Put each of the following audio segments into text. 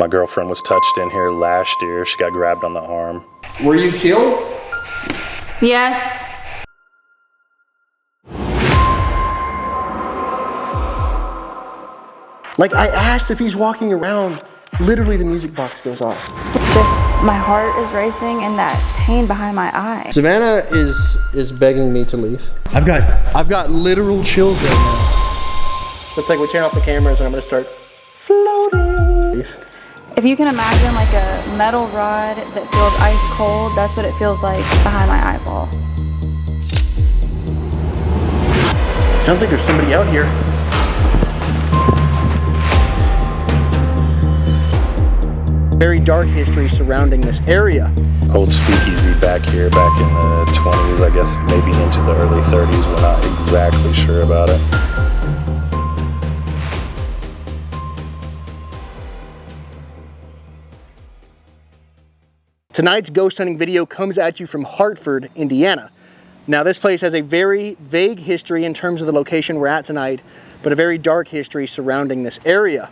My girlfriend was touched in here last year. She got grabbed on the arm. Were you killed? Yes. Like, I asked if he's walking around, literally the music box goes off. Just my heart is racing and that pain behind my eye. Savannah is begging me to leave. I've got literal chills right now. So it's like we turn off the cameras and I'm gonna start floating. If you can imagine like a metal rod that feels ice cold, that's what it feels like behind my eyeball. Sounds like there's somebody out here. Very dark history surrounding this area. Old Speakeasy back here, back in the 20s, I guess maybe into the early 30s. We're not exactly sure about it. Tonight's ghost hunting video comes at you from Hartford, Indiana. Now this place has a very vague history in terms of the location we're at tonight, but a very dark history surrounding this area.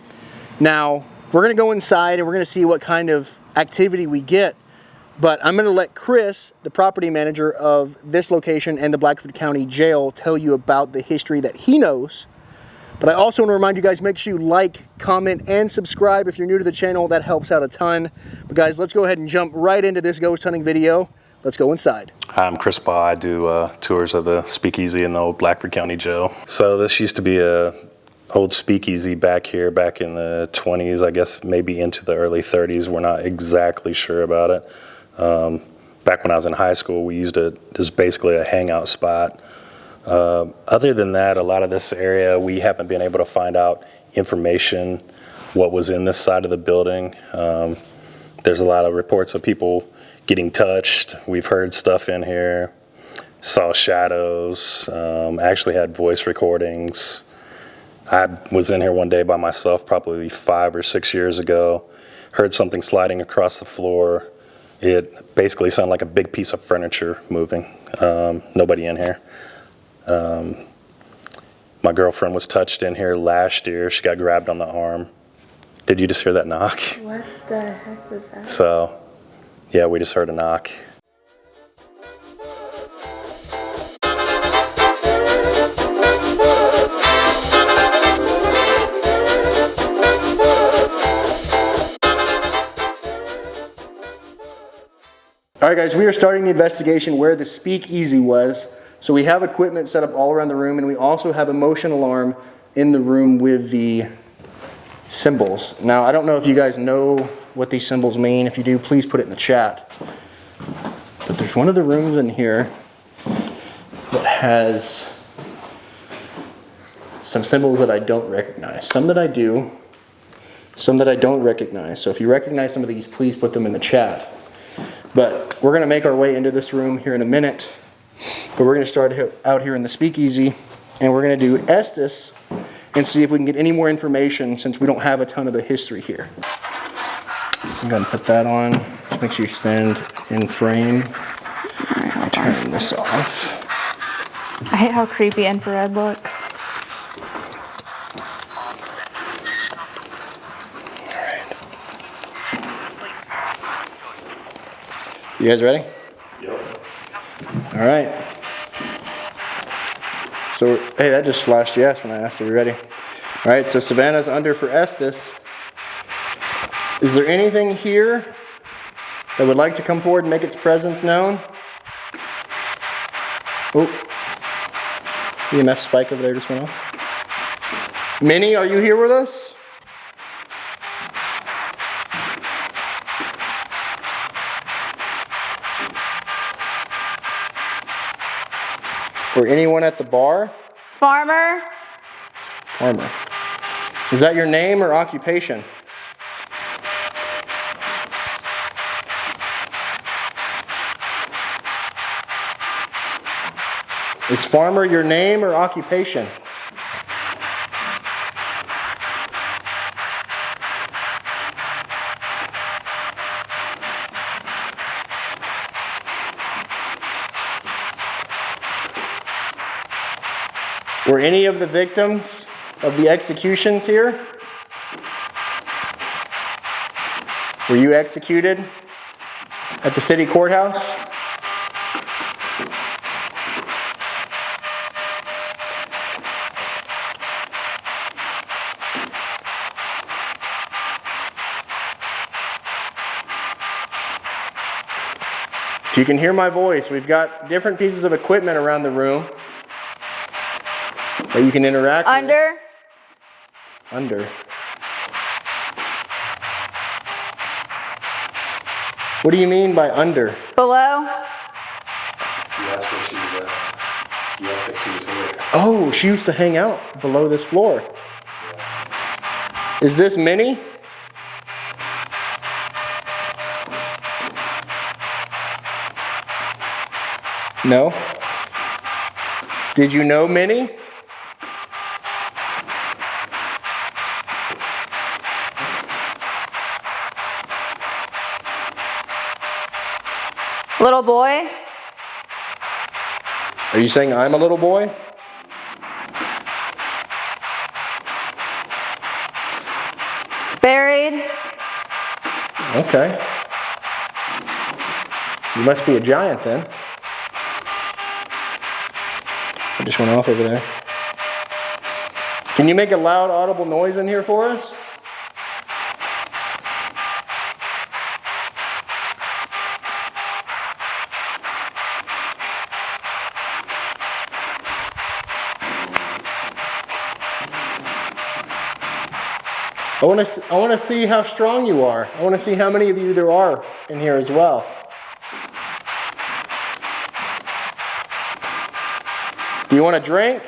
Now, we're gonna go inside and we're gonna see what kind of activity we get, but I'm gonna let Chris, the property manager of this location and the Blackford County Jail, tell you about the history that he knows. But I also want to remind you guys, make sure you like, comment, and subscribe if you're new to the channel. That helps out a ton. But guys, let's go ahead and jump right into this ghost hunting video. Let's go inside. Hi, I'm Chris Baugh. I do tours of the Speakeasy in the old Blackford County Jail. So this used to be a old Speakeasy back here, back in the 20s, I guess maybe into the early 30s. We're not exactly sure about it. Back when I was in high school, we used it as basically a hangout spot. Other than that, a lot of this area, we haven't been able to find out information, what was in this side of the building. There's a lot of reports of people getting touched. We've heard stuff in here, saw shadows, actually had voice recordings. I was in here one day by myself, probably 5 or 6 years ago, heard something sliding across the floor. It basically sounded like a big piece of furniture moving. Nobody in here. My girlfriend was touched in here last year. She got grabbed on the arm. Did you just hear that knock? What the heck was that? So, yeah, we just heard a knock. All right, guys, we are starting the investigation where the Speakeasy was. So we have equipment set up all around the room, and we also have a motion alarm in the room with the symbols. Now, I don't know if you guys know what these symbols mean. If you do, please put it in the chat. But there's one of the rooms in here that has some symbols that I don't recognize. Some that I do, some that I don't recognize. So if you recognize some of these, please put them in the chat. But we're gonna make our way into this room here in a minute. But we're going to start out here in the Speakeasy, and we're going to do Estes and see if we can get any more information since we don't have a ton of the history here. I'm going to put that on. Just make sure you stand in frame. Turn this off. I hate how creepy infrared looks. You guys ready? All right. So, hey, that just flashed yes when I asked if we're ready. All right, so Savannah's under for Estes. Is there anything here that would like to come forward and make its presence known? Oh, EMF spike over there just went off. Minnie, are you here with us? Or anyone at the bar? Farmer? Farmer. Is that your name or occupation? Is farmer your name or occupation? Were any of the victims of the executions here? Were you executed at the city courthouse? If you can hear my voice, we've got different pieces of equipment around the room that you can interact with. Under. What do you mean by under? Below. You asked where she was at. You asked if she was here. Oh, she used to hang out below this floor. Is this Minnie? No? Did you know Minnie? Little boy. Are you saying I'm a little boy? Buried. Okay. You must be a giant then. I just went off over there. Can you make a loud, audible noise in here for us? I want to see how strong you are. I want to see how many of you there are in here as well. Do you want a drink?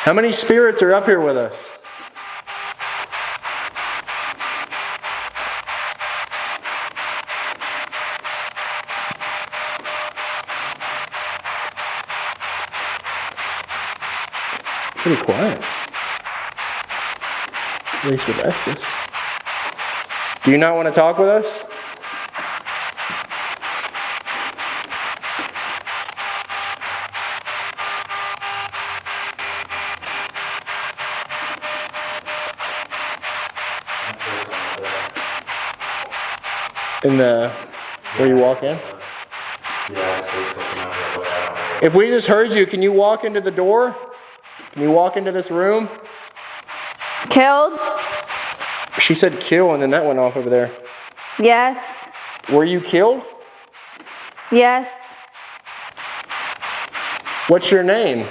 How many spirits are up here with us? Pretty quiet. At least with Estes. Do you not want to talk with us? In the where you walk in? If we just heard you, can you walk into the door? Can you walk into this room? Killed? She said kill and then that went off over there. Yes. Were you killed? Yes. What's your name?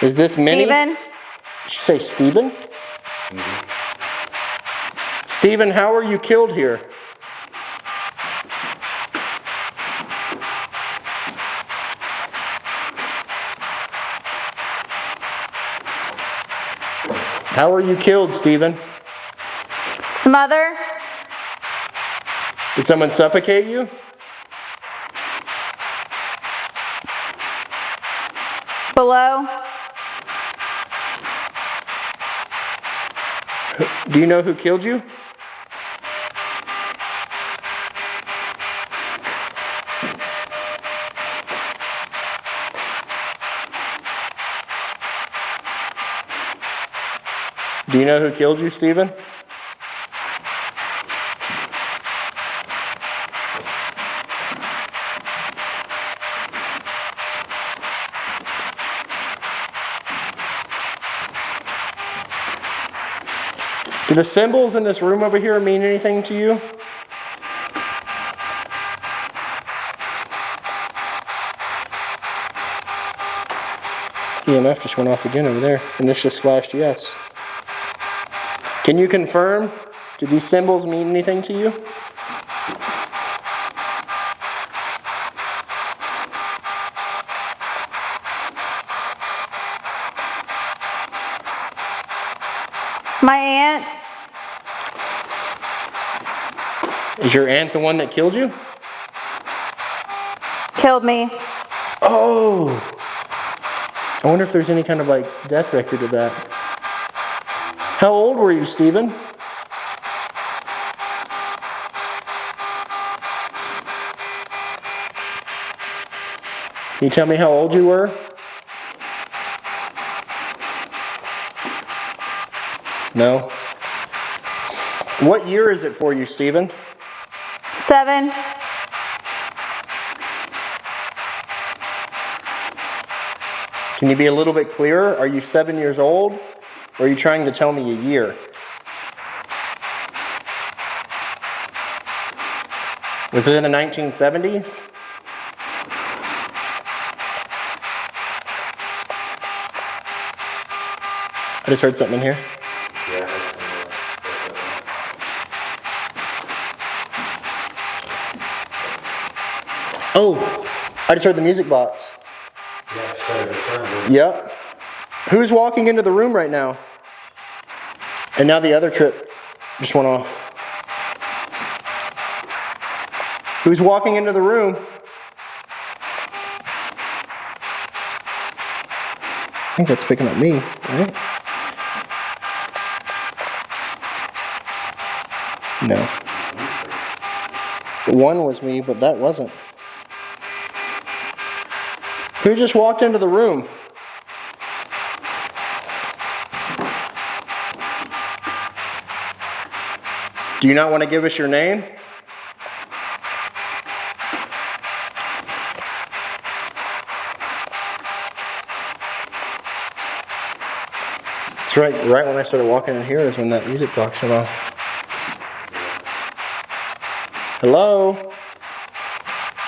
Is this Minnie? Stephen? Did she say Stephen? Mm-hmm. Stephen, how were you killed here? How were you killed, Stephen? Smother? Did someone suffocate you? Below? Do you know who killed you? Do you know who killed you, Stephen? Do the symbols in this room over here mean anything to you? EMF just went off again over there, and this just flashed yes. Can you confirm? Do these symbols mean anything to you? My aunt? Is your aunt the one that killed you? Killed me. Oh! I wonder if there's any kind of like death record of that. How old were you, Stephen? Can you tell me how old you were? No? What year is it for you, Stephen? 7. Can you be a little bit clearer? Are you 7 years old? Or are you trying to tell me a year? Was it in the 1970s? I just heard something in here. Yeah, Oh, I just heard the music box. yeah, it's started to turn. Yep. Who's walking into the room right now? And now the other trip just went off. Who's walking into the room? I think that's picking up me, right? No. One was me, but that wasn't. Who just walked into the room? Do you not want to give us your name? That's right. Right when I started walking in here is when that music box went off. Hello?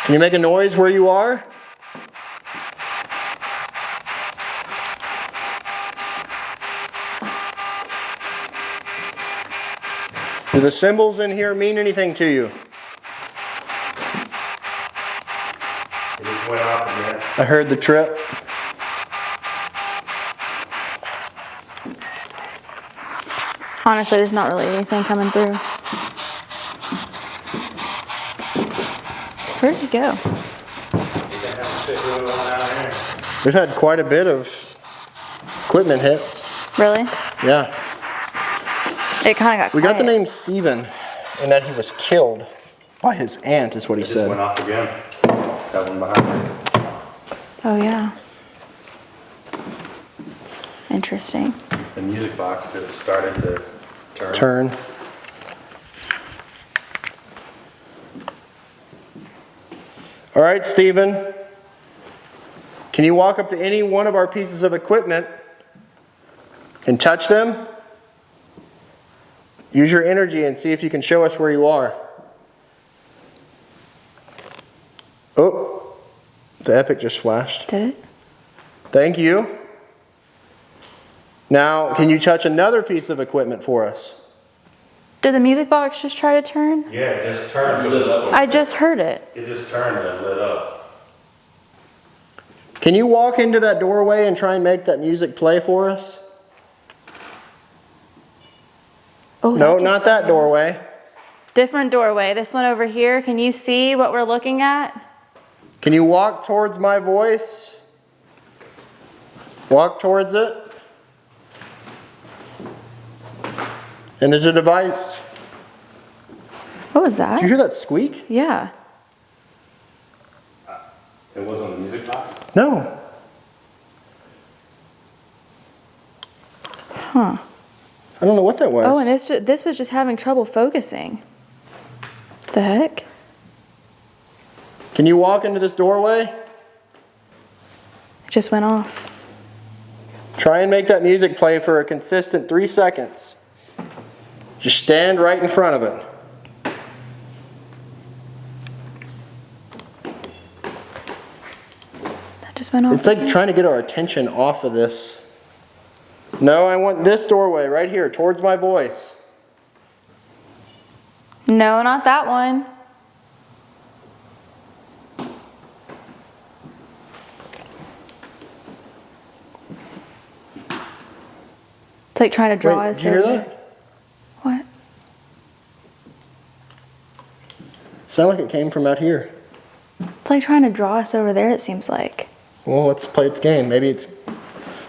Can you make a noise where you are? Do the symbols in here mean anything to you? It just went off again. I heard the trip. Honestly, there's not really anything coming through. Where did he go? We've had quite a bit of equipment hits. Really? Yeah. It kind of got We got the quiet. name Stephen and that he was killed by his aunt is what he It just went said. off again. That one behind me. Oh, yeah. Interesting. The music box has started to turn. Turn. All right, Stephen. Can you walk up to any one of our pieces of equipment and touch them? Use your energy and see if you can show us where you are. Oh, the epic just flashed. Did it? Thank you. Now, can you touch another piece of equipment for us? Did the music box just try to turn? Yeah, it just turned. Lit up. I just heard it. It just turned and lit up. Can you walk into that doorway and try and make that music play for us? Oh, No, not that doorway. Different doorway. This one over here. Can you see what we're looking at? Can you walk towards my voice? Walk towards it. And there's a device. What was that? Did you hear that squeak? Yeah. It wasn't the music box? No. Huh. I don't know what that was. Oh, and this was just having trouble focusing. The heck? Can you walk into this doorway? It just went off. Try and make that music play for a consistent 3 seconds. Just stand right in front of it. That just went off. It's like trying to get our attention off of this. No, I want this doorway right here, towards my voice. No, not that one. It's like trying to draw Wait, us did you hear over. that? What? Sounded like it came from out here. It's like trying to draw us over there, it seems like. Well, let's play its game. Maybe it's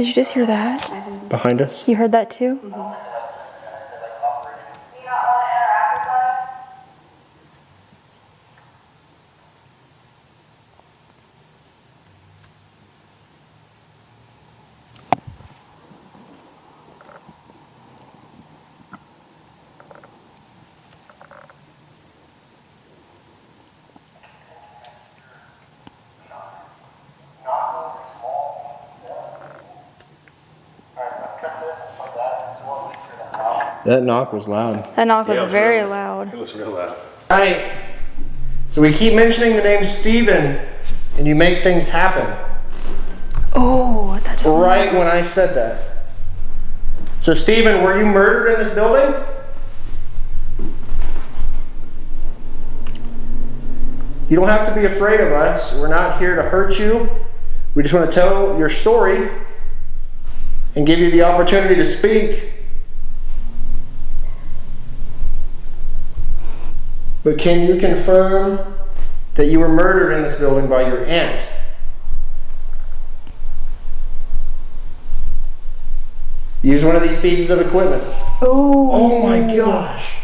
Did you just hear that? Behind us? You heard that too? That knock was loud. That knock was Yeah, it was very really- loud. It was real loud. Right. So we keep mentioning the name Steven, and you make things happen. Oh, that just Right when I said that. So Steven, were you murdered in this building? You don't have to be afraid of us. We're not here to hurt you. We just want to tell your story and give you the opportunity to speak. But can you confirm that you were murdered in this building by your aunt? Use one of these pieces of equipment. Oh my gosh.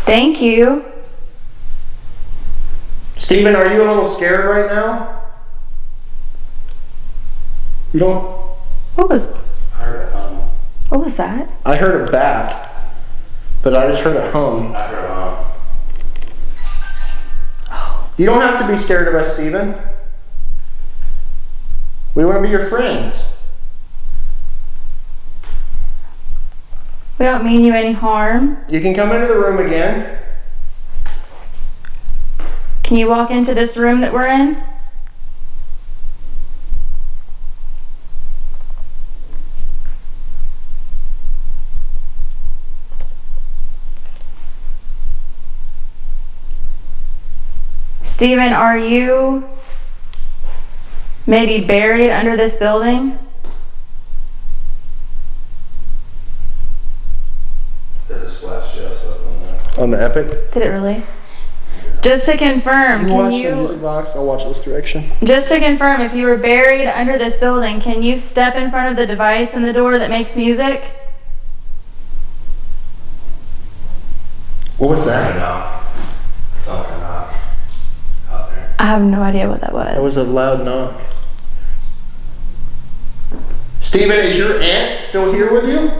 Thank you. Steven, are you a little scared right now? You don't? What was I heard a hum. what was that? I heard a bat, but I just heard a hum. I heard a hum. You don't have to be scared of us, Steven. We want to be your friends. We don't mean you any harm. You can come into the room again. Can you walk into this room that we're in? Steven, are you maybe buried under this building? There's a splash just up on there. On the Epic. Did it really? Just to confirm, You can watch the you music box. I'll watch this direction. just to confirm if you were buried under this building, can you step in front of the device in the door that makes music? What was Sound like a that? knock. Sound like a knock out there. I have no idea what that was. That was a loud knock. Steven, is your aunt still here with you?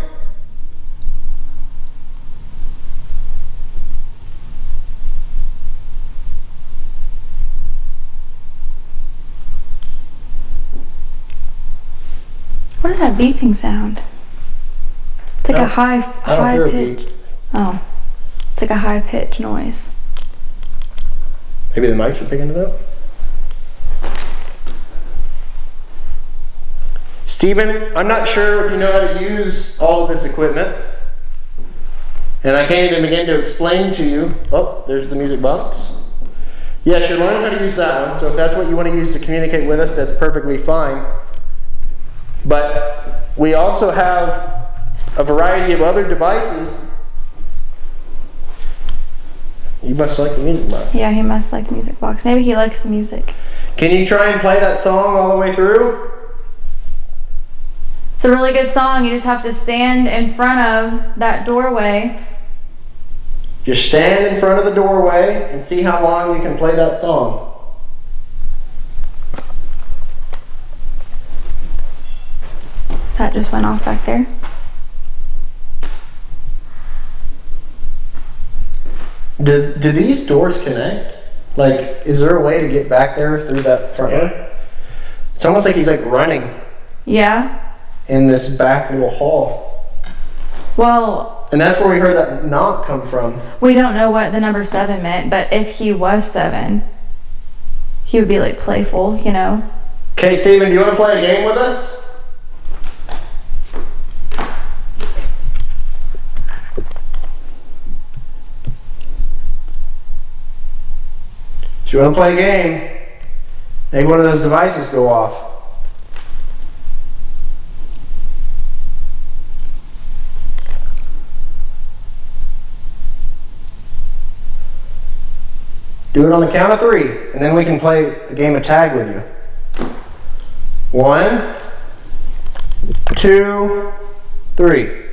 What is that beeping sound? It's like No, a high I don't hear a pitch. beep. Oh, it's like a high pitch noise. Maybe the mics are picking it up. Steven, I'm not sure if you know how to use all of this equipment. And I can't even begin to explain to you. Oh, there's the music box. Yes, you're learning how to use that one. So if that's what you want to use to communicate with us, that's perfectly fine. But we also have a variety of other devices. You must like the music box. Yeah, he must like the music box. Maybe he likes the music. Can you try and play that song all the way through? It's a really good song. You just have to stand in front of that doorway. Just stand in front of the doorway and see how long you can play that song. That just went off back there. Do these doors connect? Like, is there a way to get back there through that front door? It's almost like he's like running Yeah. in this back little hall. Well, And that's where we heard that knock come from. we don't know what the number 7 meant, but if he was 7, he would be like playful, you know? Okay, Steven, do you want to play a game with us? Do you want to play a game? Make one of those devices go off. Do it on the count of 3, and then we can play a game of tag with you. 1, 2, 3.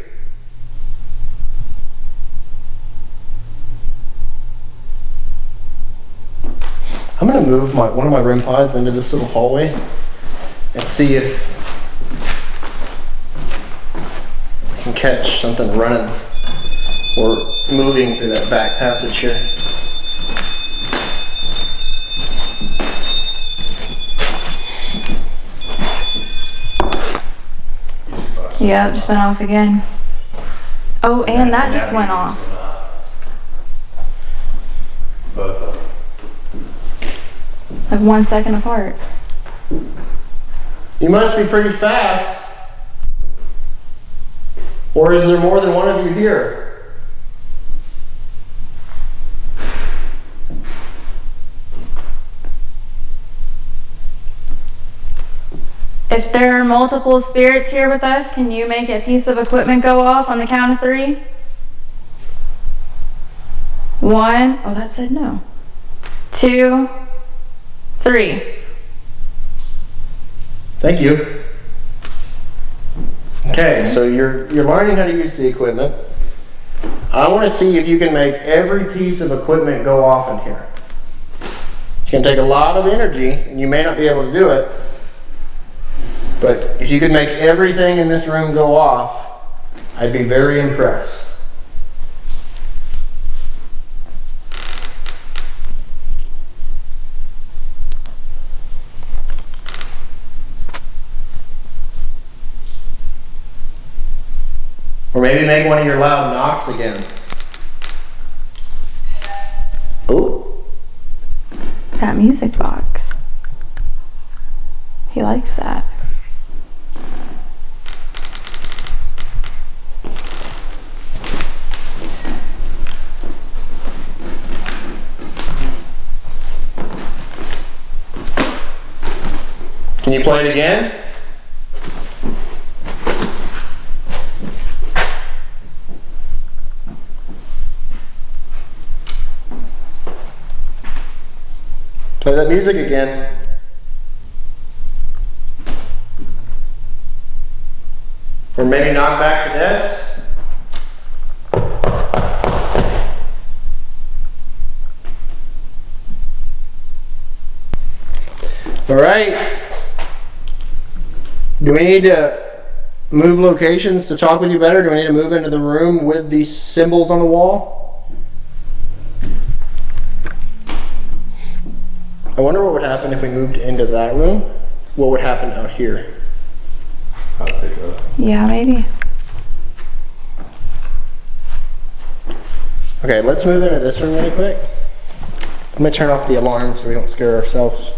I'm gonna move one of my REM pods into this little hallway and see if I can catch something running or moving through that back passage here. Yeah, it just went off again. Oh, and that just went off. Both of them. Like 1 second apart. You must be pretty fast. Or is there more than one of you here? If there are multiple spirits here with us, can you make a piece of equipment go off on the count of 3? 1. Oh, that said no. 2, 3. Thank you. Okay, so you're learning how to use the equipment. I want to see if you can make every piece of equipment go off in here. It's going to take a lot of energy, and you may not be able to do it. But if you could make everything in this room go off, I'd be very impressed. Or maybe make one of your loud knocks again. Oh. That music box. He likes that. Can you play it again? Play that music again. Or maybe knock back to this. All right. Do we need to move locations to talk with you better? Do we need to move into the room with these symbols on the wall? I wonder what would happen if we moved into that room. What would happen out here? Yeah, maybe. Okay, let's move into this room really quick. I'm gonna turn off the alarm so we don't scare ourselves.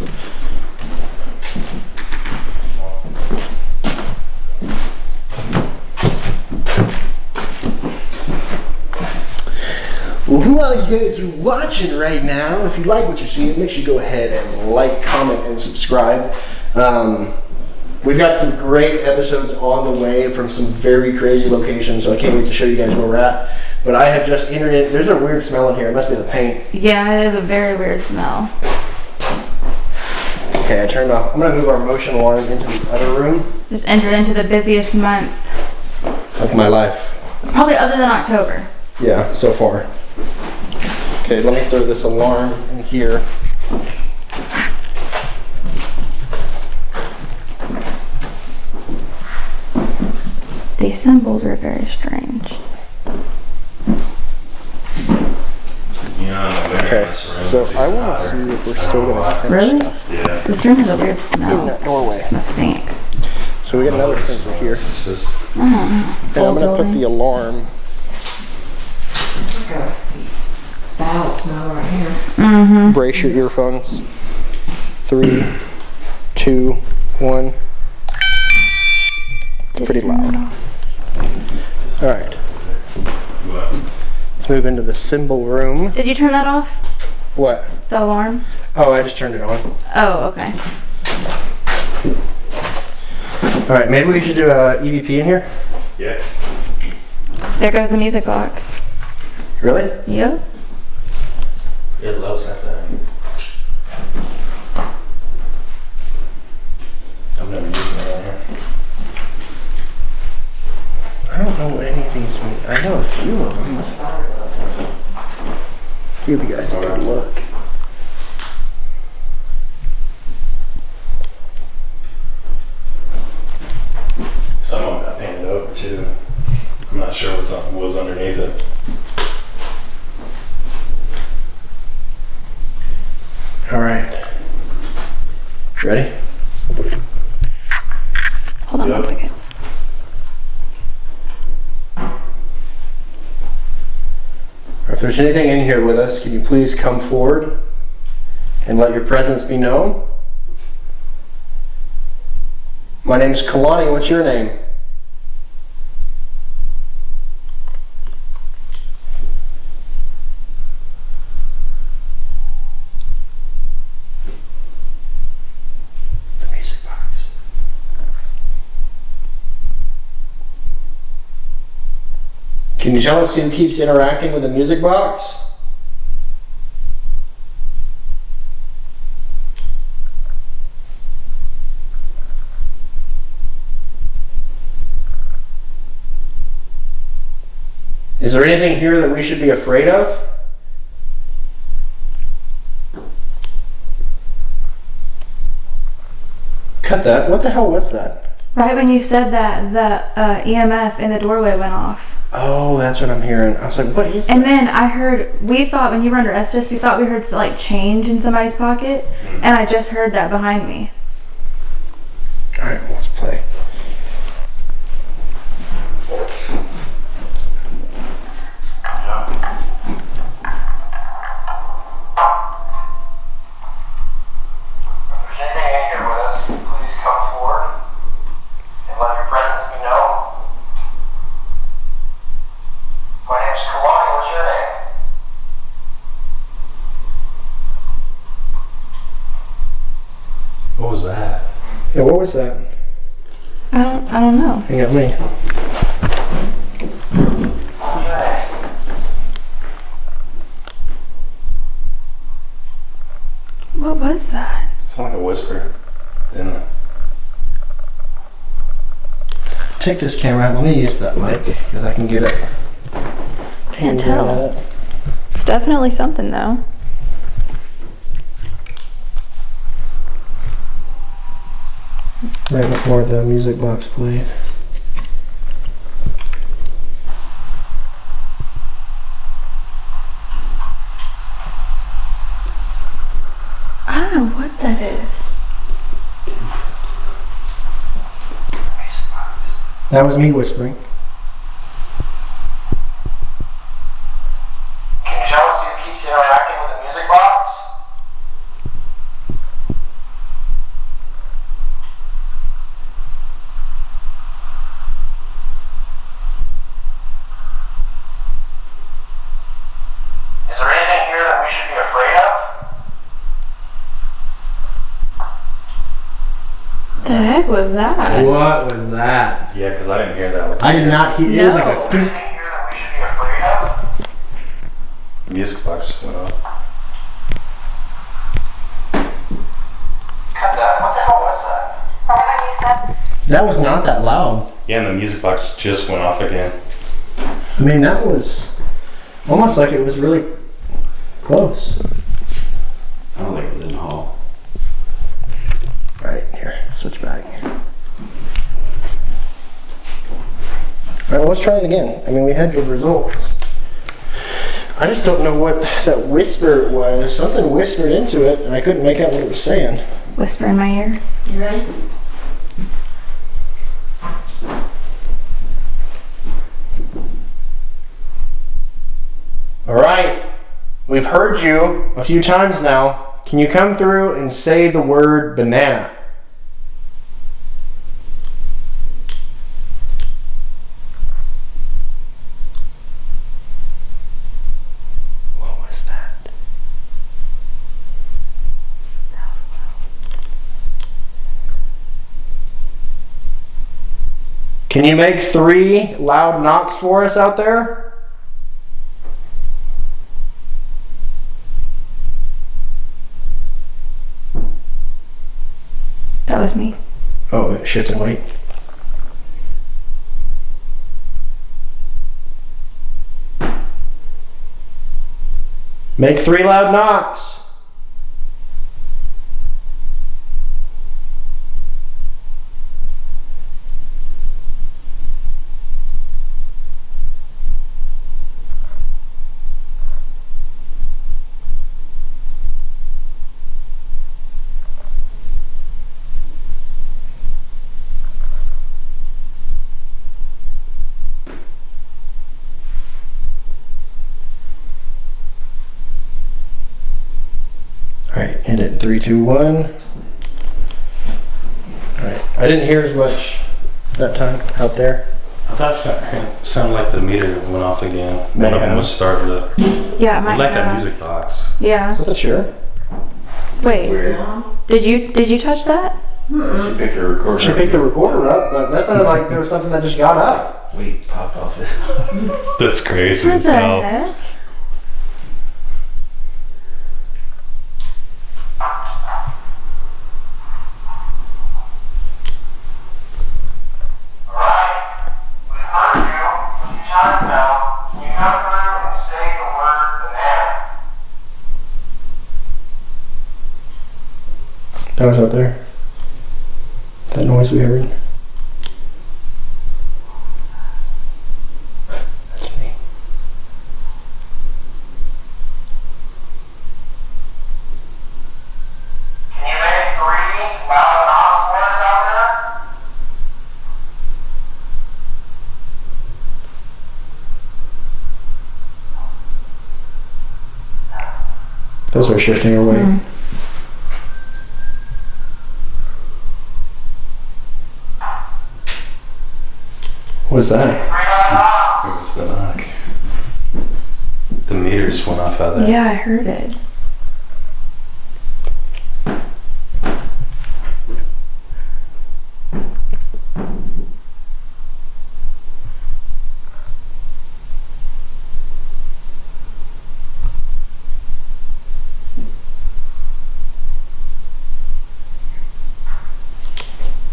While you guys are watching right now, if you like what you're seeing, make sure you go ahead and like, comment, and subscribe. We've got some great episodes on the way from some very crazy locations, so I can't wait to show you guys where we're at. But I have just entered in. There's a weird smell in here. It must be the paint. Yeah, it is a very weird smell. Okay, I turned off. I'm going to move our motion alarm into the other room. Just entered into the busiest month. Of my life. Probably other than October. Yeah, so far. Okay, let me throw this alarm in here. These symbols are very strange. Okay, so I want to see if we're still going to catch Really? stuff Yeah. This room has a weird in smell. that doorway. That stinks. So we got another sensor here. It's just And I'm going to put the alarm. Foul smell right here. Brace your earphones. 3, 2, 1. It's pretty loud. All right. Let's move into the symbol room. Did you turn that off? What? The alarm? Oh, I just turned it on. Oh, okay. All right, maybe we should do a EVP in here. yeah. There goes the music box. Really? Yep. It loves that thing. I've never used it around here. Give you guys a good look. Some of them got painted over too. I'm not sure what was underneath it. All right. Ready? Hold on one second. If there's anything in here with us, can you please come forward and let your presence be known? My name's Kalani. What's your name? The music box. Can you tell us who keeps interacting with the music box? Is there anything here that we should be afraid of? Cut that. What the hell was that? Right when you said that, the EMF in the doorway went off. Oh, that's what I'm hearing. I was like, what is that? And then I heard, we thought when you were under Estes, we thought we heard like change in somebody's pocket. And I just heard that behind me. Alright, let's play. What was that? Yeah, what was that? I don't know. You got me. What was that? It sounded like a whisper, didn't it? Take this camera out. Let me use that mic because I can get it. Can't tell. It's definitely something though. Right before the music box played. I don't know what that is. That was me whispering. Can you tell us who keeps interacting with the music box? Is there anything here that we should be afraid of? The heck was that? What was that? Yeah, because I didn't hear that. I did not hear. It was like a clink. Here that we should be afraid of? The music box just went off. Cut that. What the hell was that? Right when you said. That was not that loud. Yeah, and the music box just went off again. I mean, that was almost like it was really close. Sounded like it was in the hall. Right, here, switch back. Alright, well, let's try it again. I mean, we had good results. I just don't know what that whisper was. Something whispered into it, and I couldn't make out what it was saying. Whisper in my ear. You ready? Alright, we've heard you a few times now. Can you come through and say the word banana? What was that? Can you make 3 loud knocks for us out there? That was me. Oh, shift and wait. Make 3 loud knocks. Alright, end it. 3, 2, 1. Alright, I didn't hear as much that time out there. I thought it sounded like the meter went off again. One of them was starting to. Yeah, it I might like that have. music box. Yeah. Is that the chair? Wait. Weird. Did you touch that? She picked her recorder. She picked the recorder up, but that sounded like there was something that just got up. Wait, popped off it. That's crazy What as the hell. heck? Alright, we've heard you a few times now. Can you come through and say the word banana? That was out there. That noise we heard. That's me. Can you make 3 loud knocks for us out there? Those are shifting away. What's that? 3 loud knocks. It's the knock. The meter just went off out there. Yeah, I heard it.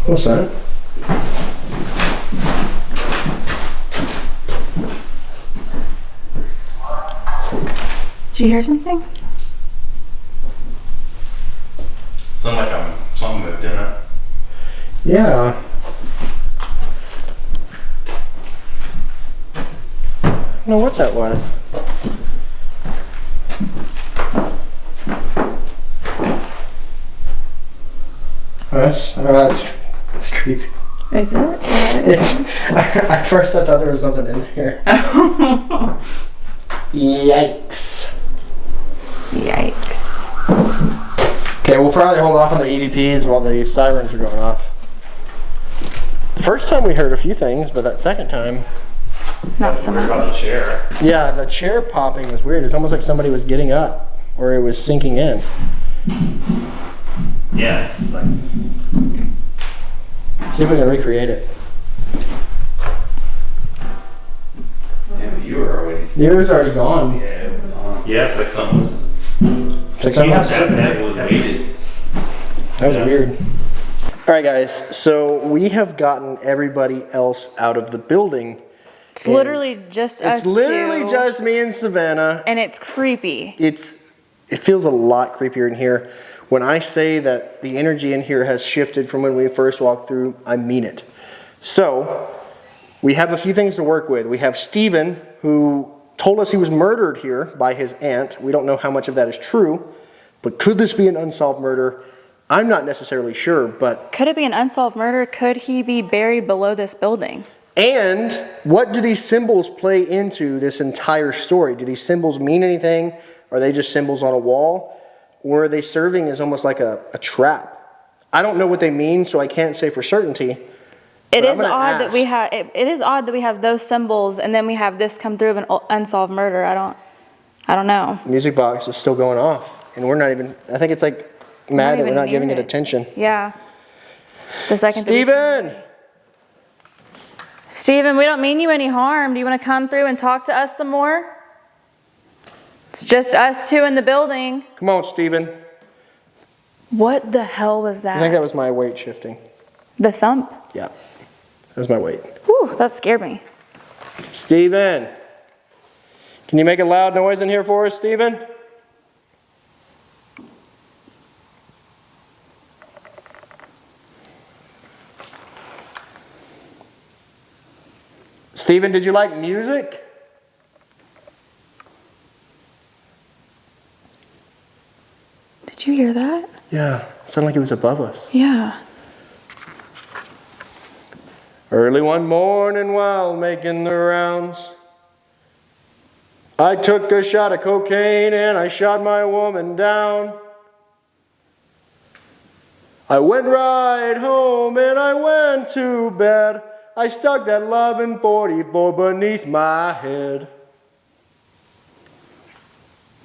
What's that? Did you hear something? Sounded like something moved in it. Yeah. I don't know what that was. That's creepy. Is it? At first I thought there was something in here. Yikes. Yikes. Okay, we'll probably hold off on the EVPs while the sirens are going off. The first time we heard a few things, but that second time, Not so What much. about the chair? yeah, the chair popping was weird. It's almost like somebody was getting up or it was sinking in. Yeah. It's like, See if we can recreate it. Yeah, but you were already. Yours already gone. Yeah, it was on. yeah, it's like something was. It's like You something have was that sitting there. net was weighted. That was Yeah. weird. All right, guys. So we have gotten everybody else out of the building. It's literally just us It's literally two, just me and Savannah. and it's creepy. It feels a lot creepier in here. When I say that the energy in here has shifted from when we first walked through, I mean it. So we have a few things to work with. We have Steven, who told us he was murdered here by his aunt. We don't know how much of that is true, but could this be an unsolved murder? I'm not necessarily sure, but... Could it be an unsolved murder? Could he be buried below this building? And what do these symbols play into this entire story? Do these symbols mean anything? Are they just symbols on a wall? Or are they serving as almost like a trap? I don't know what they mean, so I can't say for certainty. It But I'm is gonna odd that ask. we have. It is odd that we have those symbols, and then we have this come through of an unsolved murder. I don't know. Music box is still going off, and we're not even. I think it's like mad that we're even not near giving it it. attention. Yeah. The second. that we- Steven, we don't mean you any harm. Do you want to come through and talk to us some more? It's just us two in the building. Come on, Steven. What the hell was I that? think that was my weight shifting. The thump. Yeah, that was my weight. Whew, that scared me. Steven, can you make a loud noise in here for us, Steven? Steven, did you like music? Did you hear that? Yeah, sounded like it was above us. Yeah. Early one morning while making the rounds, I took a shot of cocaine and I shot my woman down. I went right home and I went to bed. I stuck that loving 44 beneath my head.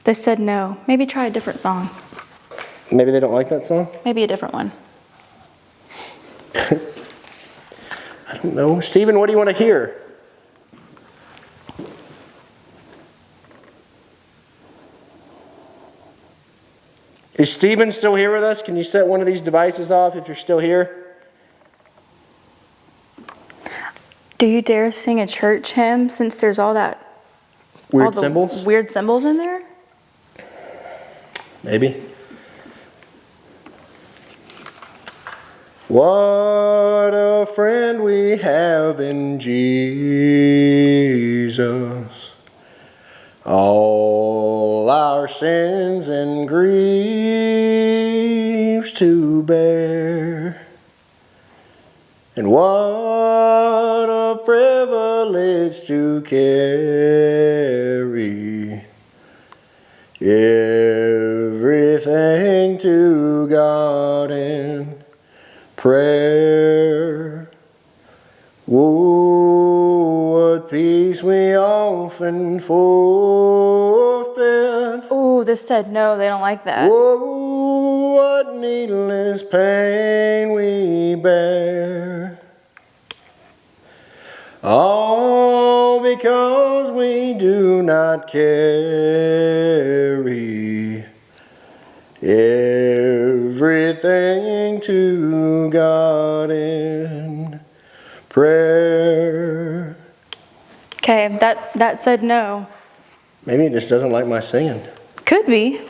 They said no. Maybe try a different song. Maybe they don't like that song? Maybe a different one. I don't know. Steven, what do you want to hear? Is Steven still here with us? Can you set one of these devices off if you're still here? Do you dare sing a church hymn since there's all that Weird symbols? weird symbols in there? Maybe. What a friend we have in Jesus. All our sins and griefs to bear. And what a privilege to carry everything to God in prayer. Oh, what peace we often forfeit. Oh, this said no, they don't like that. Oh, what needless pain we bear. All because we do not carry everything to God in prayer. Okay, that said no. Maybe it just doesn't like my singing. Could be.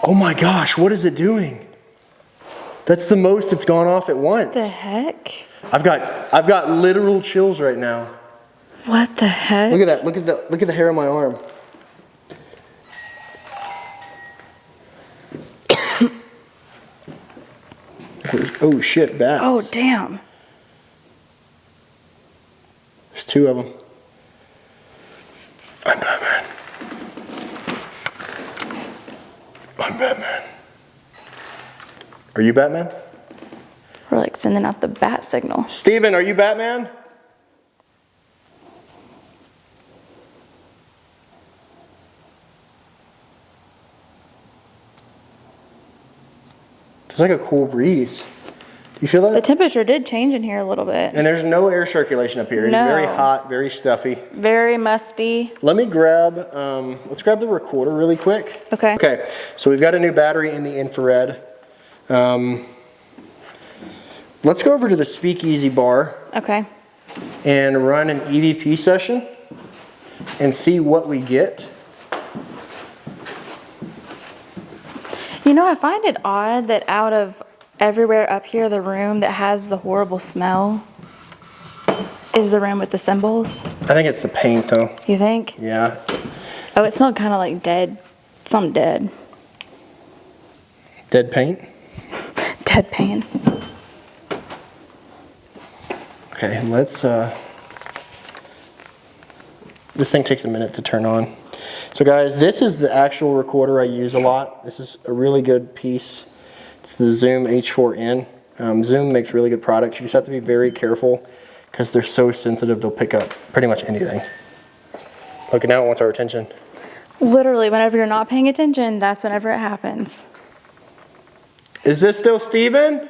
Oh my gosh, what is it doing? That's the most it's gone off at once. The heck? I've got literal chills right now. What the heck? Look at that. Look at the hair on my arm. Oh shit, bats. Oh, damn. There's two of them. I'm Batman. I'm Batman. Are you Batman? We're like sending out the bat signal. Steven, are you Batman? It's like a cool breeze. Do you feel The that? temperature did change in here a little bit. And there's no air circulation up here. It's No. very hot, very stuffy. Very musty. Let me grab, let's grab the recorder really quick. Okay. Okay, so we've got a new battery in the infrared. Let's go over to the Speakeasy bar Okay. and run an EVP session and see what we get. You know, I find it odd that out of everywhere up here, the room that has the horrible smell is the room with the symbols. I think it's the paint though. You think? Yeah. Oh, it smelled kind of like dead. Something dead. Dead paint? Dead pain. Okay, let's, this thing takes a minute to turn on. So guys, this is the actual recorder I use a lot. This is a really good piece. It's the Zoom H4n. Zoom makes really good products. You just have to be very careful because they're so sensitive they'll pick up pretty much anything. Look, now it wants our attention. Literally, whenever you're not paying attention, that's whenever it happens. Is this still Steven?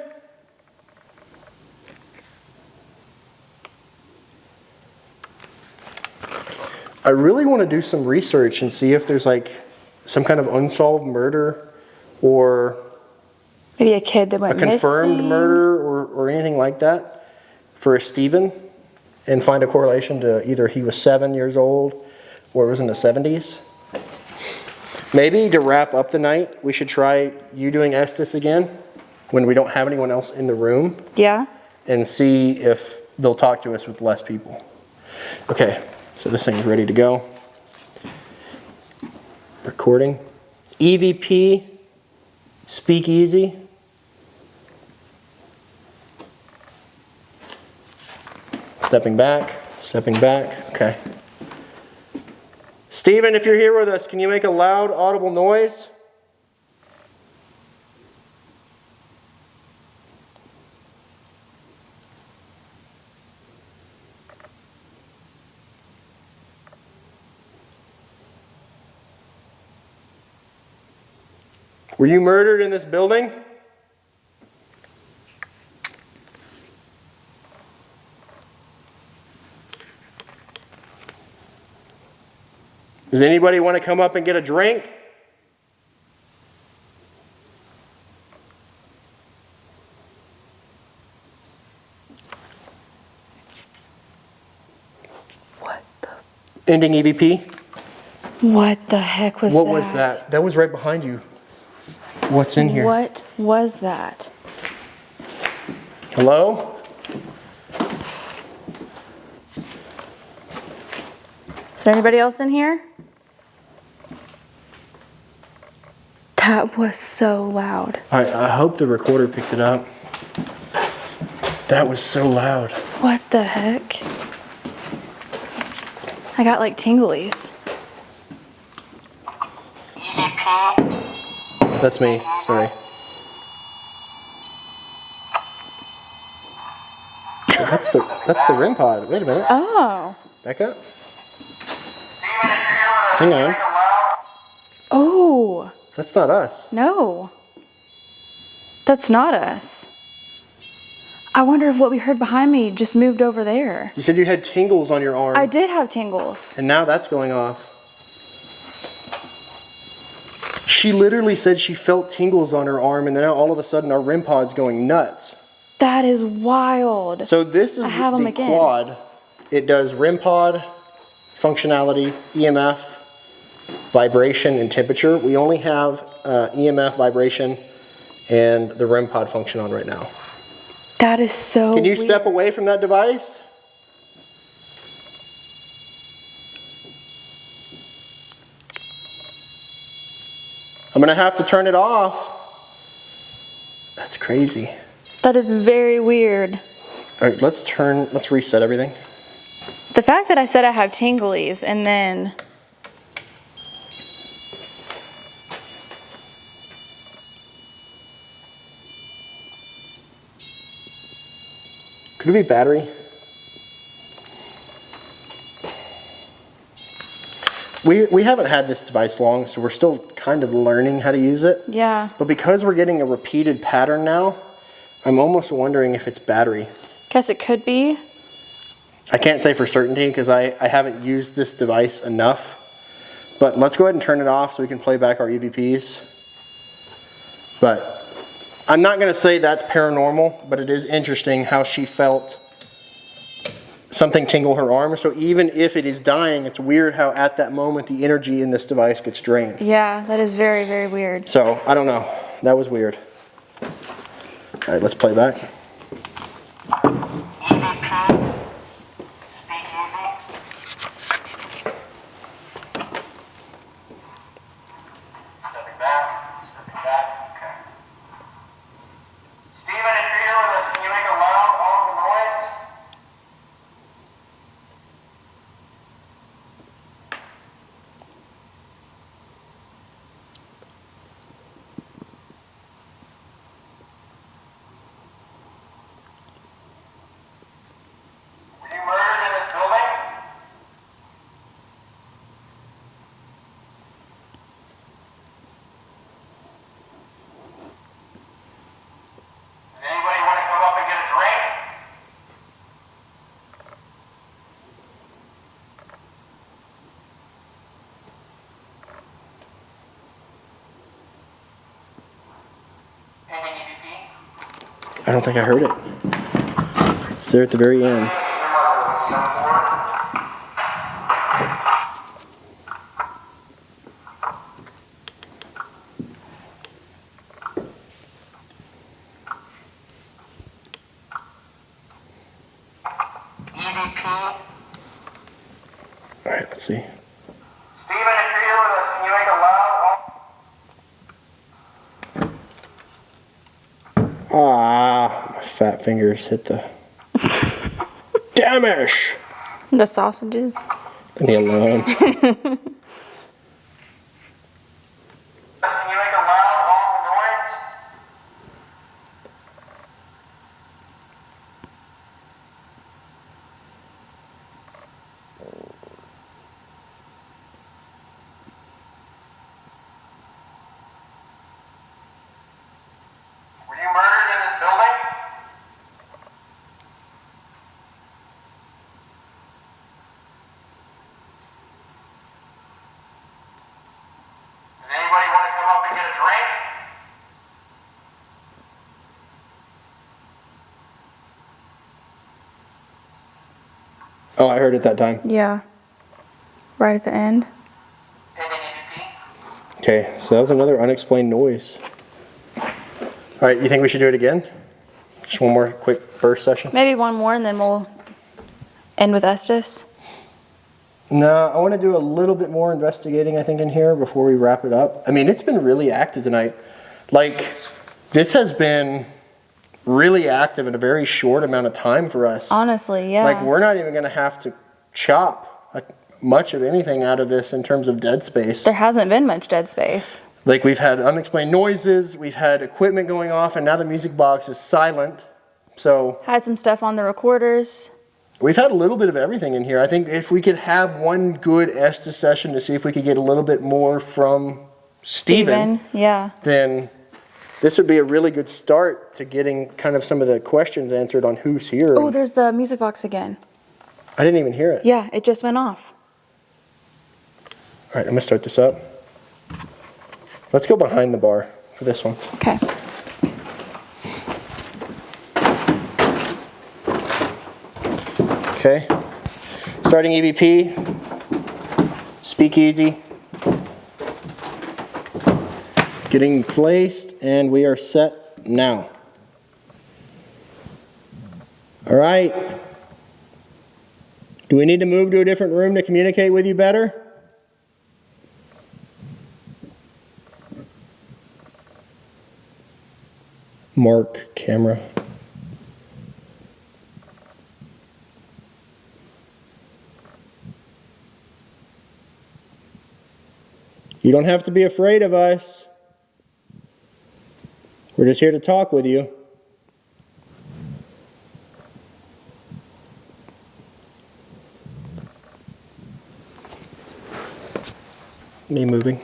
I really want to do some research and see if there's like some kind of unsolved murder or Maybe a kid that a went confirmed missing. murder or anything like that for a Steven and find a correlation to either he was 7 years old or it was in the 70s. Maybe to wrap up the night, we should try you doing Estes again when we don't have anyone else in the room. Yeah. and see if they'll talk to us with less people. Okay, so this thing's ready to go. Recording. EVP, Speakeasy. Stepping back, okay. Steven, if you're here with us, can you make a loud, audible noise? Were you murdered in this building? Does anybody want to come up and get a drink? What the? Ending EVP? What the heck was that? What was that? That was right behind you. What's in here? What was that? Hello? Is there anybody else in here? That was so loud. I hope the recorder picked it up. That was so loud. What the heck? I got like tinglies. That's me, sorry. That's the REM pod. Wait a minute. Oh. Back up. Steven, if you're here with us, Hang can you on. make a loud? Oh. That's not us. No. That's not us. I wonder if what we heard behind me just moved over there. You said you had tingles on your arm. I did have tingles. And now that's going off. She literally said she felt tingles on her arm, and then all of a sudden our REM pod's going nuts. That is wild. So this is I have 'em the again. quad. It does REM pod, functionality, EMF, vibration, and temperature. We only have EMF, vibration, and the REM pod function on right now. That is so Can you weird. step away from that device? I'm gonna have to turn it off. That's crazy. That is very weird. All right, let's reset everything. The fact that I said I have tinglies and then Could it be battery? We haven't had this device long, so we're still kind of learning how to use it. yeah. But because we're getting a repeated pattern now, I'm almost wondering if it's battery. Guess it could be. I can't say for certainty because I haven't used this device enough. But let's go ahead and turn it off so we can play back our EVPs. But I'm not going to say that's paranormal, but it is interesting how she felt something tingle her arm. So even if it is dying, it's weird how at that moment the energy in this device gets drained. Yeah, that is very, very weird. So I don't know. That was weird. All right, let's play back. EVP, Speakeasy. Stepping back, okay. Steven, if you're here with us, can you make a loud, audible noise? Were you murdered in this building? Does anybody want to come up and get a drink? Pending EVP? I don't think I heard it. It's there at the very end. All right, let's see. Steven, if you're here with us, can you make a loud... Ah, my fat fingers hit the damish. The sausages. Leave me alone. Can you make a loud, audible noise? Were you murdered in this building? Does anybody want to come up and get a drink? Oh, I heard it that time. Yeah. Right at the end. Pending EVP? Okay, so that was another unexplained noise. All right, you think we should do it again? Just one more quick burst session? Maybe one more and then we'll end with Estes. No, I want to do a little bit more investigating, I think, in here before we wrap it up. I mean, it's been really active tonight. Like, this has been really active in a very short amount of time for us. Honestly, yeah. Like, we're not even going to have to chop much of anything out of this in terms of dead space. There hasn't been much dead space. Like, we've had unexplained noises, we've had equipment going off, and now the music box is silent. So Had some stuff on the recorders. we've had a little bit of everything in here. I think if we could have one good Estes session to see if we could get a little bit more from Steven, Yeah. then this would be a really good start to getting kind of some of the questions answered on who's here. Oh, there's the music box again. I didn't even hear it. Yeah, it just went off. All right, I'm going to start this up. Let's go behind the bar for this one. Okay. Okay. Starting EVP. Speakeasy. Getting placed, and we are set now. All right. Do we need to move to a different room to communicate with you better? Mark camera. You don't have to be afraid of us. We're just here to talk with you. Me moving.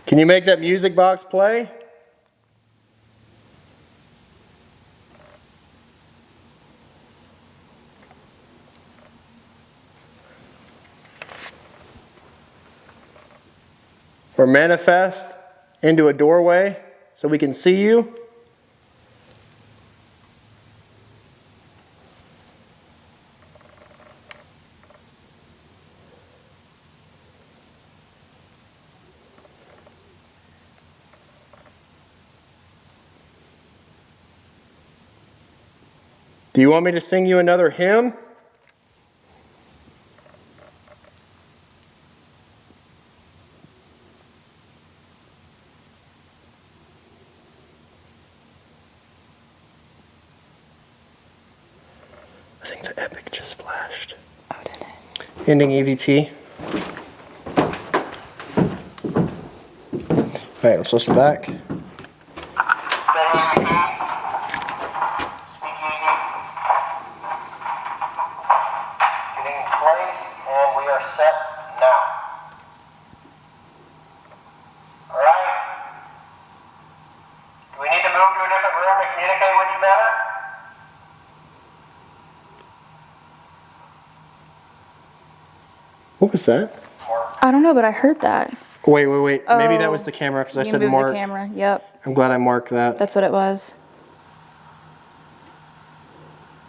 Can you make that music box play? Or manifest into a doorway so we can see you? Do you want me to sing you another hymn? I think the epic just flashed. Oh, did it? Ending EVP. Alright, let's listen back. Setting EVP. Speakeasy. Getting placed, and we are set now. Alright. Do we need to move to a different room to communicate with you better? What was that? I don't know, but I heard that. Wait. Maybe that Oh, was the camera because I You said moved mark. the camera. Yep, I'm glad I marked that. that's what it was.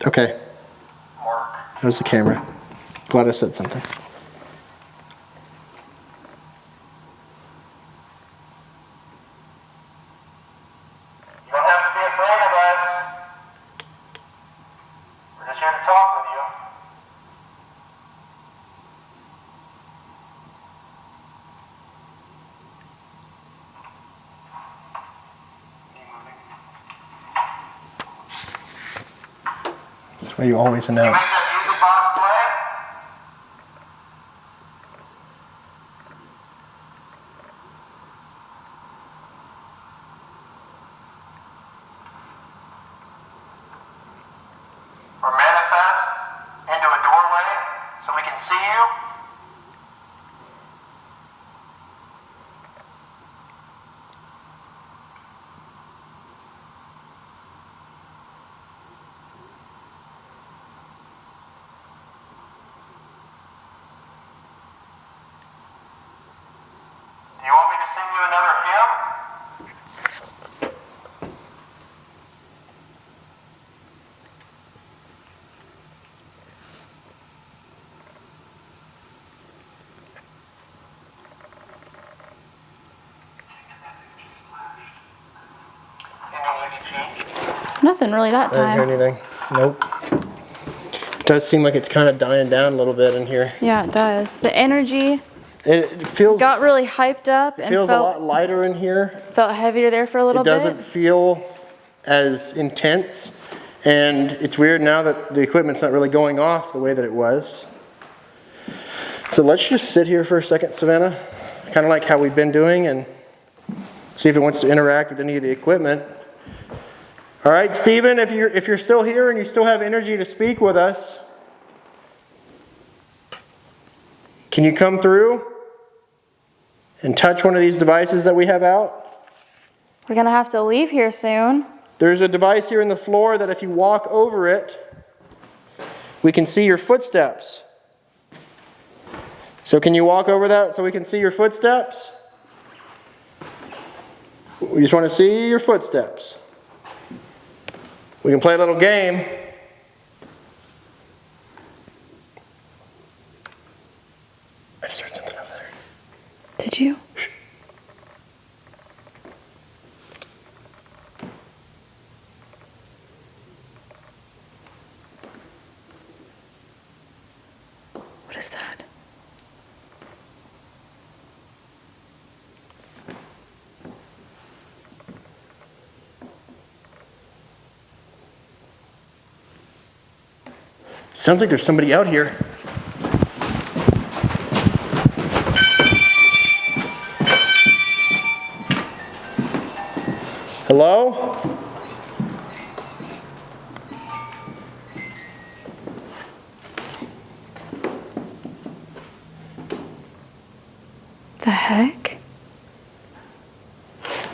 Okay, Mark. that was the camera. Glad I said something. You don't have to be afraid of us. Or you always Can you make announce? that music box play? Or manifest into a doorway so we can see you? Do you want me to sing you another hymn? Nothing really that I didn't hear time. anything. Nope. It does seem like it's kind of dying down a little bit in here. Yeah, it does. The energy It feels got really hyped up and feels a lot felt lighter in here. heavier there for a little It doesn't bit. feel as intense, and it's weird now that the equipment's not really going off the way that it was. So let's just sit here for a second, Savannah, kind of like how we've been doing, and see if it wants to interact with any of the equipment. All right, Stephen, if you're still here and you still have energy to speak with us, can you come through and touch one of these devices that we have out? We're gonna have to leave here soon. There's a device here in the floor that if you walk over it, we can see your footsteps. So can you walk over that so we can see your footsteps? We just want to see your footsteps. We can play a little game. I just heard something over there. Did you? What is that? Sounds like there's somebody out here. Hello? The heck?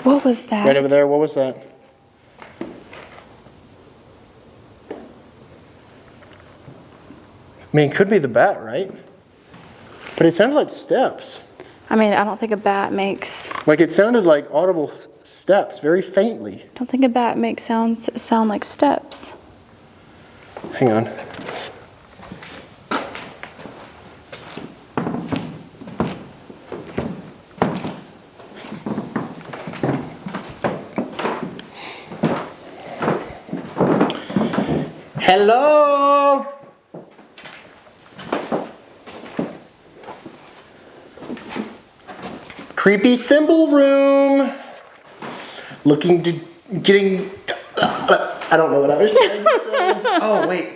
What was that? Right over there, what was that? I mean, it could be the bat, right? But it sounded like steps. I mean, I don't think a bat makes. Like it sounded like audible steps, very faintly. I don't think a bat makes sounds that sound like steps. Hang on. Hello? Creepy symbol room. Looking to getting. I don't know what I was trying to say. Oh, wait.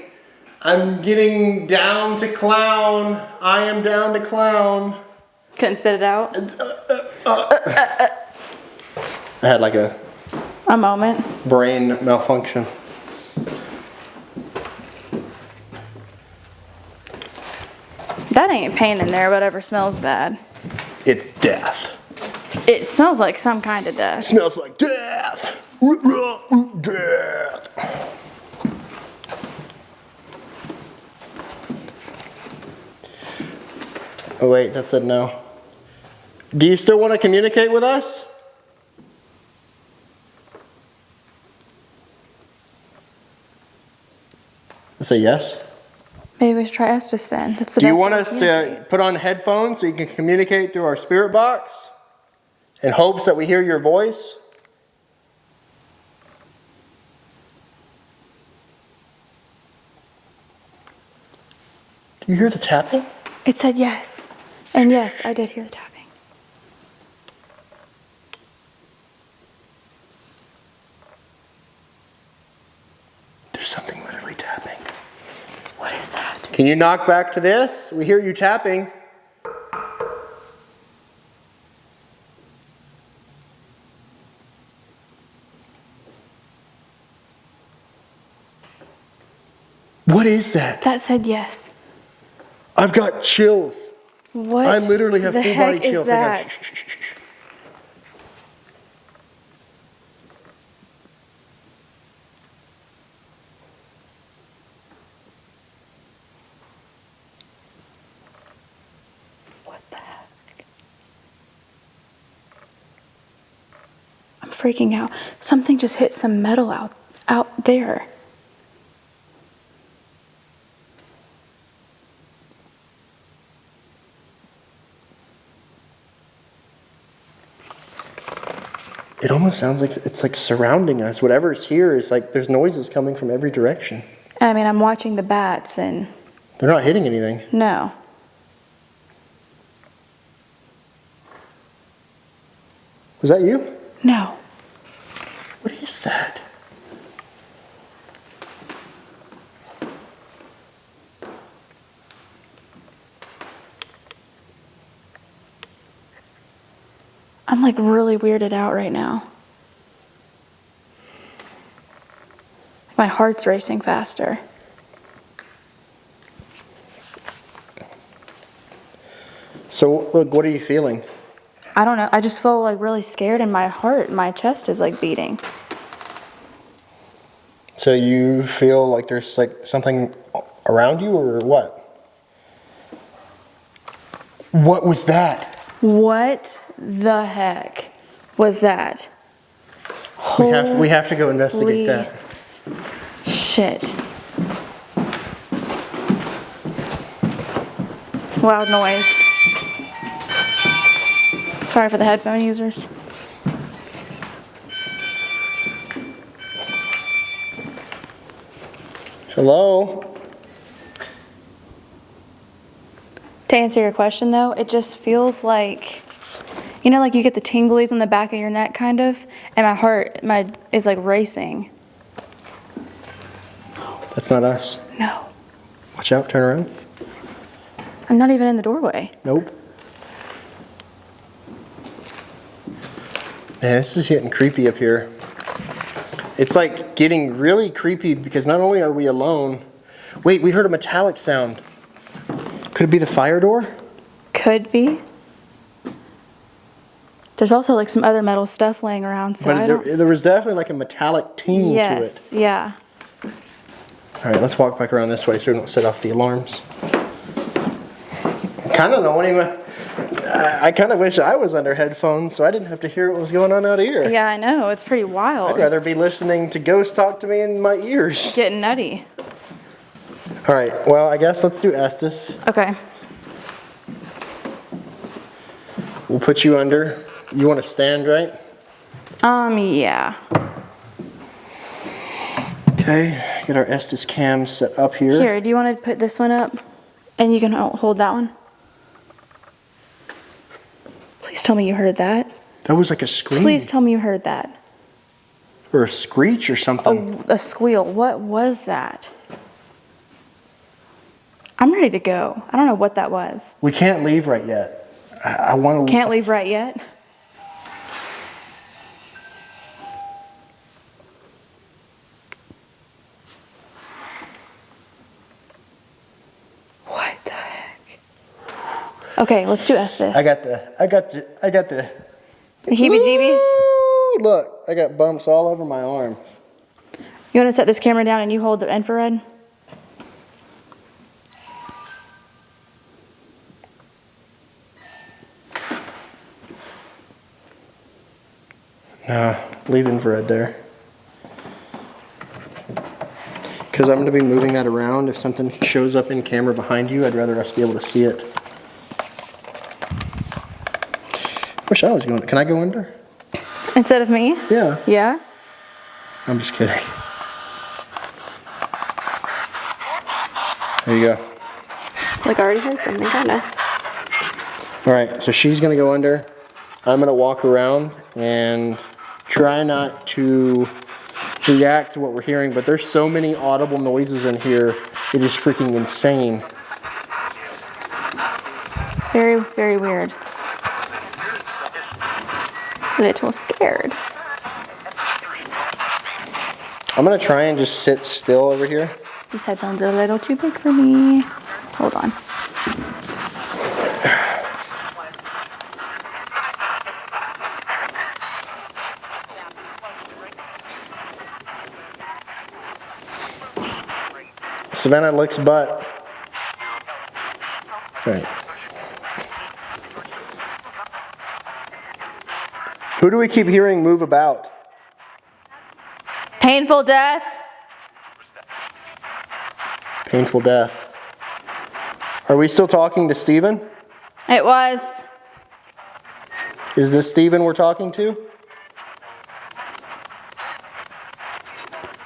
I'm getting down to clown. I am down to clown. Couldn't spit it out? I had like a moment. brain malfunction. That ain't pain in there, whatever smells bad. It's death. It smells like some kind of death. Smells like death. Death. Oh wait, that said no. Do you still want to communicate with us? I say yes. Maybe we should try Estes then. That's the Do you best want way us communicate. to put on headphones so you can communicate through our spirit box in hopes that we hear your voice? Do you hear the tapping? It said yes. And yes, I did hear the tapping. There's something literally tapping. Can you knock back to this? We hear you tapping. What is that? That said yes. I've got chills. What? I literally have the full body heck is chills. Hang on. that? Shh, shh, shh, shh, shh. What the heck? I'm freaking out. Something just hit some metal out there. It almost sounds like it's like surrounding us. Whatever's here is like there's noises coming from every direction. I mean, I'm watching the bats and They're not hitting anything. no. Was that you? No. What is that? I'm like really weirded out right now. My heart's racing faster. So, look, what are you feeling? I don't know. I just feel like really scared and my chest is like beating. So you feel like there's like something around you or what? What was that? What the heck was that? We have to go investigate Holy that. shit. Loud noise. Sorry for the headphone users. Hello? To answer your question though, it just feels like, you know, like you get the tinglies on the back of your neck kind of, and my heart is like racing. That's not us. No, Watch out, turn around. I'm not even in the doorway. Nope. Man, this is getting creepy up here. It's like getting really creepy because not only are we alone. Wait, we heard a metallic sound. Could it be the fire door? Could be. There's also like some other metal stuff laying around, so I But don't... there was definitely like a metallic ting Yes, to it. yeah. All right, let's walk back around this way so we don't set off the alarms. Kind of don't even. I kind of wish I was under headphones so I didn't have to hear what was going on out here. Yeah, I know. It's pretty wild. I'd rather be listening to ghosts talk to me in my ears. Getting nutty. All right, well, I guess let's do Estes. Okay. We'll put you under. You want to stand, right? Yeah. Okay, get our Estes cam set up here. Here, do you want to put this one up? And you can hold that one? Please tell me you heard that. That was like a scream. Please tell me you heard that. Or a screech or something. A squeal. What was that? I'm ready to go. I don't know what that was. We can't leave right yet. I want to. Can't leave right yet? What the heck? Okay, let's do Estes. I got the. Heebie-jeebies? Woo! Look, I got bumps all over my arms. You want to set this camera down and you hold the infrared? Nah, leave infrared there. Because I'm going to be moving that around. If something shows up in camera behind you, I'd rather us be able to see it. Wish I was going. Can I go under? Instead of me? Yeah. Yeah? I'm just kidding. There you go. Like I already heard something, kinda. All right, so she's going to go under. I'm going to walk around and try not to react to what we're hearing, but there's so many audible noises in here It is freaking insane. Very, very weird. A little scared. I'm gonna try and just sit still over here. These headphones are a little too big for me. Hold on. Savannah licks butt. All right. Who do we keep hearing move about? Painful death. Painful death. Are we still talking to Stephen? It was. Is this Stephen we're talking to?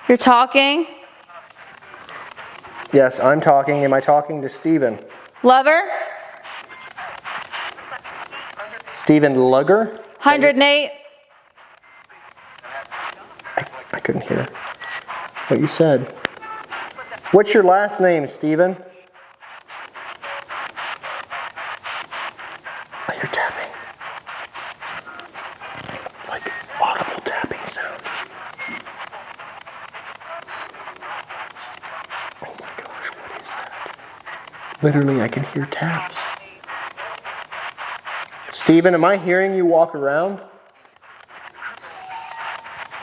You're talking? Yes, I'm talking. Am I talking to Stephen? Lover? Stephen Lugger? 108. I couldn't hear what you said. What's your last name, Stephen? I hear tapping. Like audible tapping sounds. Oh my gosh, what is that? Literally, I can hear taps. Stephen, am I hearing you walk around?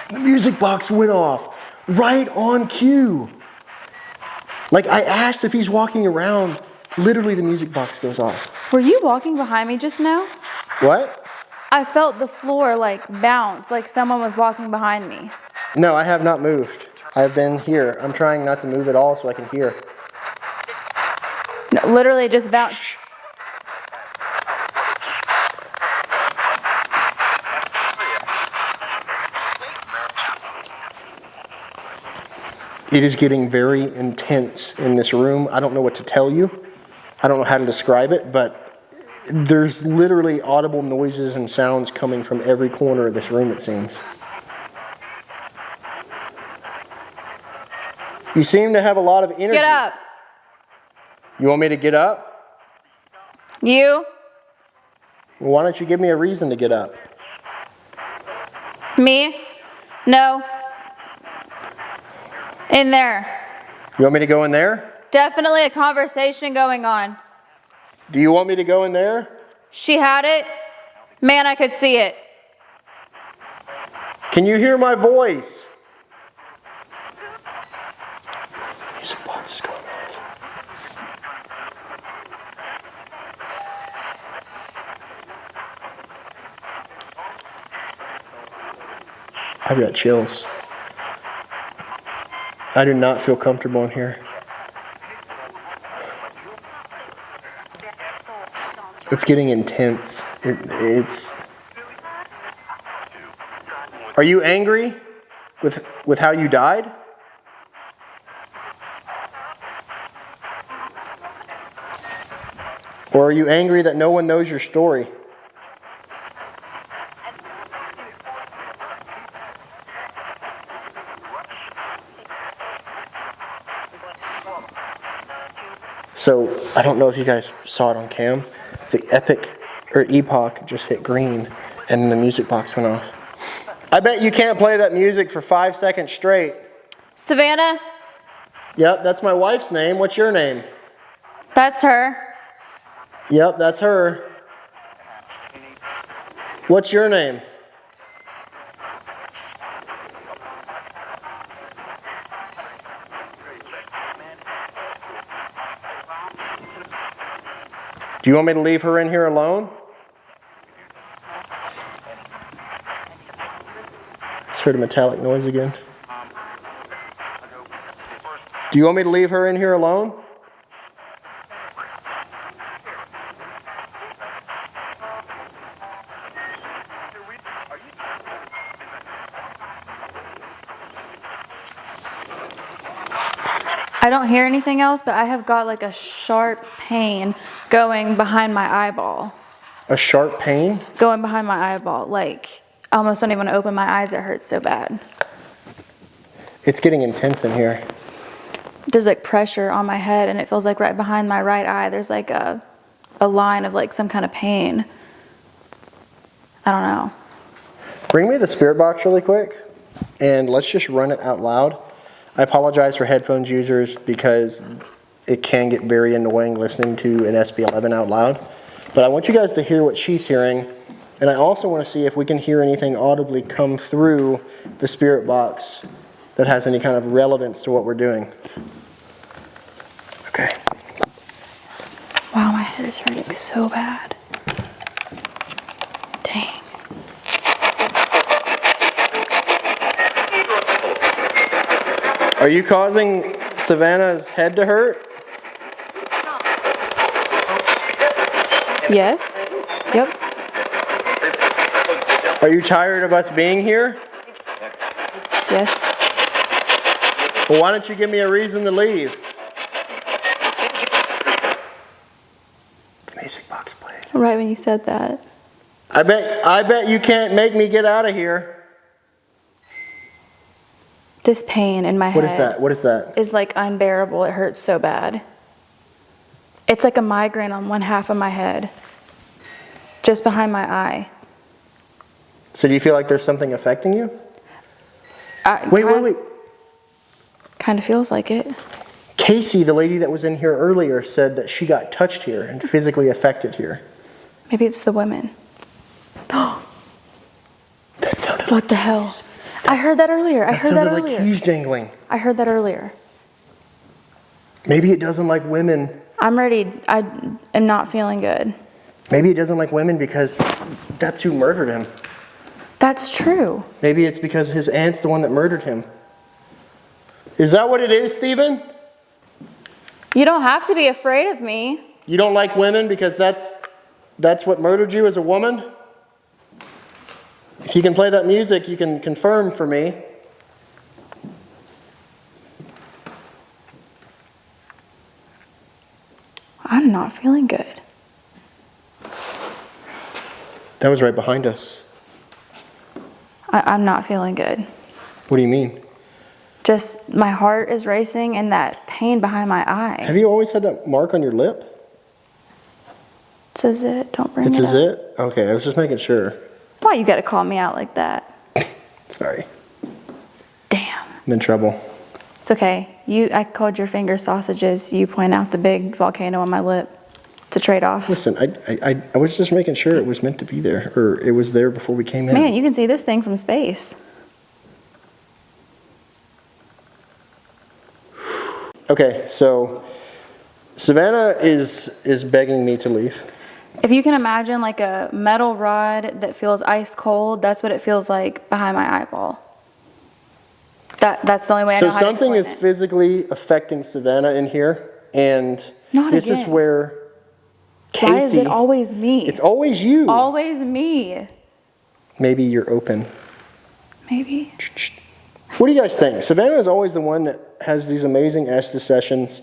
The music box went off right on cue. Like I asked if he's walking around, literally the music box goes off. Were you walking behind me just now? What? I felt the floor like bounce, like someone was walking behind me. No, I have not moved. I've been here. I'm trying not to move at all so I can hear. No, literally just bounced. It is getting very intense in this room. I don't know what to tell you. I don't know how to describe it, but there's literally audible noises and sounds coming from every corner of this room, it seems. You seem to have a lot of energy. Get up. You want me to get up? You? Well, why don't you give me a reason to get up? Me? No. In there. You want me to go in there? Definitely a conversation going on. Do you want me to go in there? She had it. Man, I could see it. Can you hear my voice? Music box is going off. I've got chills. I do not feel comfortable in here. It's getting intense. It's. Are you angry with how you died? Or are you angry that no one knows your story? So, I don't know if you guys saw it on cam. The epoch just hit green and then the music box went off. I bet you can't play that music for 5 seconds straight. Savannah? Yep, that's my wife's name. What's your name? That's her. Yep, that's her. What's your name? Do you want me to leave her in here alone? Just heard a metallic noise again. Do you want me to leave her in here alone? I don't hear anything else, but I have got like a sharp pain going behind my eyeball. A sharp pain? Going behind my eyeball. Like, I almost don't even want to open my eyes. It hurts so bad. It's getting intense in here. there's like pressure on my head, and it feels like right behind my right eye there's like a line of like some kind of pain. I don't know. Bring me the spirit box really quick, and let's just run it out loud. I apologize for headphones users because it can get very annoying listening to an SB11 out loud. But I want you guys to hear what she's hearing, and I also want to see if we can hear anything audibly come through the spirit box that has any kind of relevance to what we're doing. Okay. Wow, my head is hurting so bad. Dang. Are you causing Savannah's head to hurt? Yes. Yep. Are you tired of us being here? Yes. Well, why don't you give me a reason to leave? Music box played. Right when you said that. I bet you can't make me get out of here. This pain in my head. What is that? What is that? Is like unbearable. It hurts so bad. It's like a migraine on one half of my head. Just behind my eye. So do you feel like there's something affecting you? Wait. Kind of feels like it. Casey, the lady that was in here earlier, said that she got touched here and physically affected here. Maybe it's the women. That sounded What the hell? I heard that earlier. I heard that sounded earlier. like keys jangling. I heard that earlier. Maybe it doesn't like women. I'm ready. I am not feeling good. Maybe it doesn't like women because that's who murdered him. That's true. Maybe it's because his aunt's the one that murdered him. Is that what it is, Stephen? You don't have to be afraid of me. You don't like women because that's what murdered you as a woman? If you can play that music, you can confirm for me. I'm not feeling good. That was right behind us. I'm not feeling good. What do you mean? Just my heart is racing and that pain behind my eye. Have you always had that mark on your lip? It's a zit. Don't bring It's it a up. zit? Okay, I was just making sure. Why you gotta call me out like that? Sorry. Damn. I'm in trouble. It's okay. I called your finger sausages. You point out the big volcano on my lip. It's a trade-off. Listen, I was just making sure it was meant to be there, or it was there before we came in. Man, you can see this thing from space. Okay, so Savannah is begging me to leave. If you can imagine like a metal rod that feels ice cold, that's what it feels like behind my eyeball. That's the only way I know how to explain it. So something is physically affecting Savannah in here, and Not this again. is where Casey... Why is it always me? It's always you. Always me. Maybe you're open. Maybe. What do you guys think? Savannah is always the one that has these amazing Estes sessions.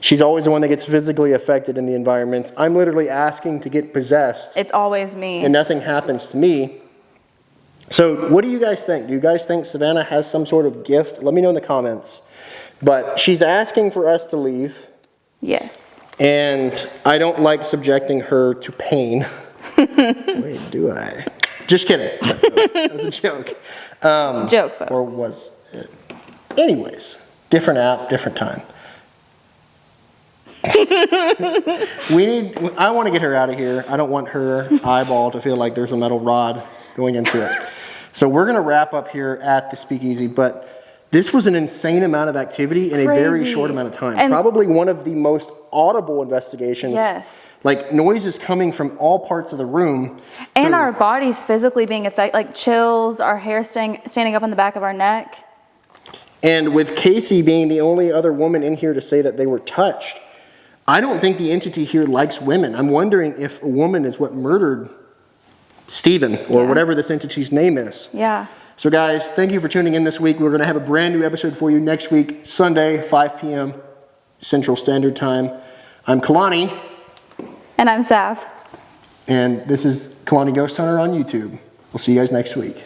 She's always the one that gets physically affected in the environment. I'm literally asking to get possessed, It's always me. and nothing happens to me. So what do you guys think? Do you guys think Savannah has some sort of gift? Let me know in the comments. But she's asking for us to leave, Yes. and I don't like subjecting her to pain. Wait, do I? Just kidding. That was a joke. It's a joke, folks. Or was it? Anyways, different app, different time. I want to get her out of here. I don't want her eyeball to feel like there's a metal rod going into it. So we're going to wrap up here at the Speakeasy, but this was an insane amount of activity in a very Crazy. short amount of time. And probably one of the most audible investigations. Yes. Like noises coming from all parts of the room. And So- our bodies physically being affected, like chills, our hair standing up on the back of our neck. And with Casey being the only other woman in here to say that they were touched, I don't think the entity here likes women. I'm wondering if a woman is what murdered Stephen, or Yeah. whatever this entity's name is. Yeah. So guys, thank you for tuning in this week. We're going to have a brand new episode for you next week, Sunday, 5 p.m. Central Standard Time. I'm Kalani. And I'm Sav. And this is Kalani Ghost Hunter on YouTube. We'll see you guys next week.